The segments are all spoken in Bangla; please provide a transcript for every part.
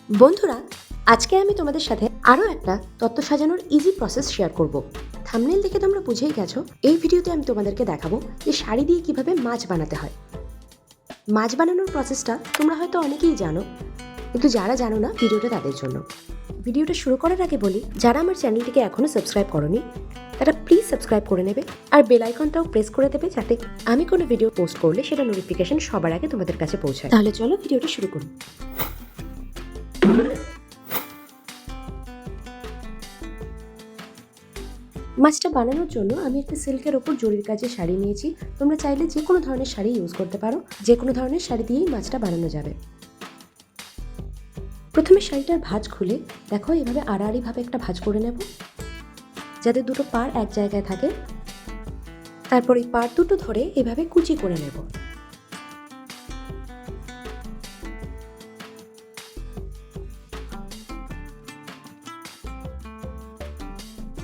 বন্ধুরা, আজকে আমি তোমাদের সাথে আরও একটা তত্ত্ব সাজানোর ইজি প্রসেস শেয়ার করব। থাম্বনেল দেখে তোমরা বুঝেই গেছো, এই ভিডিওতে আমি তোমাদেরকে দেখাবো যে শাড়ি দিয়ে কিভাবে মাছ বানাতে হয়। মাছ বানানোর প্রসেসটা তোমরা হয়তো অনেকেই জানো, কিন্তু যারা জানো না ভিডিওটা তাদের জন্য। ভিডিওটা শুরু করার আগে বলি, যারা আমার চ্যানেলটিকে এখনও সাবস্ক্রাইব করোনি তারা প্লিজ সাবস্ক্রাইব করে নেবে আর বেল আইকনটাও প্রেস করে দেবে, যাতে আমি কোনো ভিডিও পোস্ট করলে সেটা নোটিফিকেশন সবার আগে তোমাদের কাছে পৌঁছায়। তাহলে চলো ভিডিওটা শুরু করি। মাছটা বানানোর জন্য আমি একটা সিল্কের ওপর জরির কাজে শাড়ি নিয়েছি। তোমরা চাইলে যে কোনো ধরনের শাড়ি ইউজ করতে পারো, যে কোনো ধরনের শাড়ি দিয়েই মাছটা বানানো যাবে। প্রথমে শাড়িটার ভাঁজ খুলে দেখো এভাবে আড়াআড়িভাবে একটা ভাঁজ করে নেব, যাতে দুটো পাড় এক জায়গায় থাকে। তারপর এই পাড় দুটো ধরে এভাবে কুচি করে নেব।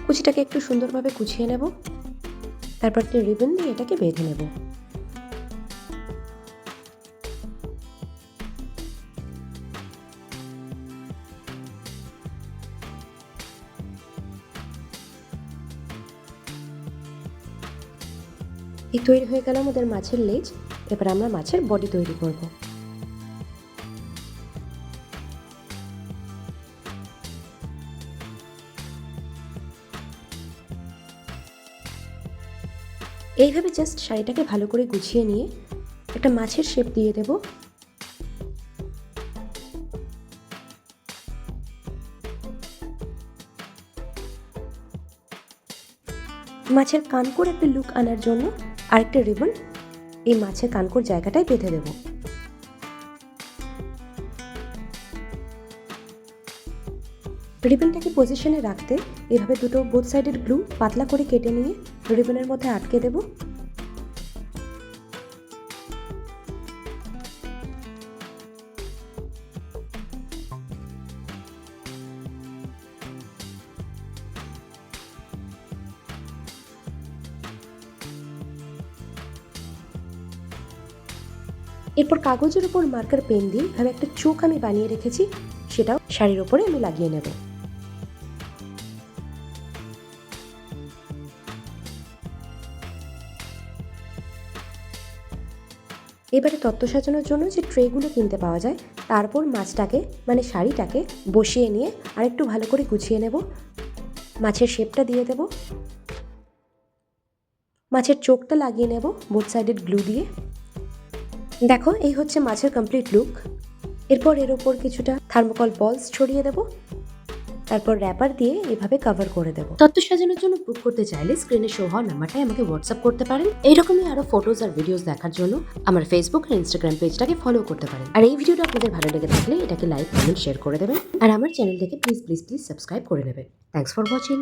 কুচিটাকে একটু সুন্দরভাবে কুচিয়ে নেব, তারপর একটা রিবন দিয়ে এটাকে বেঁধে নেব। এই তৈরি হয়ে গেল আমাদের মাছের লেজ। এবার আমরা মাছের বডি তৈরি করব। এইভাবে জাস্ট শাড়িটাকে ভালো করে গুছিয়ে নিয়ে একটা মাছের শেপ দিয়ে দেব। মাছের কানকোর একটা লুক আনার জন্য আরেকটা রিবন এই মাছের কানকোর জায়গাটায় বেঁধে দেব। রিবনটাকে পজিশনে রাখতে এভাবে দুটো বোথ সাইডের গ্লু পাতলা করে কেটে নিয়ে রিবনের মধ্যে আটকে দেব। এরপর কাগজের উপর মার্কার পেন দিয়ে এভাবে একটা চোখ আমি বানিয়ে রেখেছি, সেটাও শাড়ির ওপরে আমি লাগিয়ে নেব। এবারে তত্ত্ব সাজানোর জন্য যে ট্রেগুলো কিনতে পাওয়া যায় তারপর মাছটাকে মানে শাড়িটাকে বসিয়ে নিয়ে আরেকটু ভালো করে গুছিয়ে নেব। মাছের শেপটা দিয়ে দেব, মাছের চোখটা লাগিয়ে নেব বোথ সাইডেড গ্লু দিয়ে। দেখো এই হচ্ছে মাছের কমপ্লিট লুক। এরপর এর ওপর কিছুটা থার্মোকল বলস ছড়িয়ে দেব, তারপর র্যাপার দিয়ে এভাবে কভার করে দেব। তত্ত্ব সাজানোর জন্য বুক করতে চাইলে স্ক্রিনে শো হওয়া নাম্বারটায় আমাকে হোয়াটসঅ্যাপ করতে পারেন। এইরকমই আরো ফটোজ আর ভিডিওস দেখার জন্য আমার ফেসবুক আর ইনস্টাগ্রাম পেজটাকে ফলো করতে পারেন। আর এই ভিডিওটা আপনাদের ভালো লেগে থাকলে এটাকে লাইক, কমেন্ট, শেয়ার করে দেবেন। আর আমার চ্যানেলটাকে প্লিজ প্লিজ প্লিজ সাবস্ক্রাইব করে নেবেন। Thanks for watching.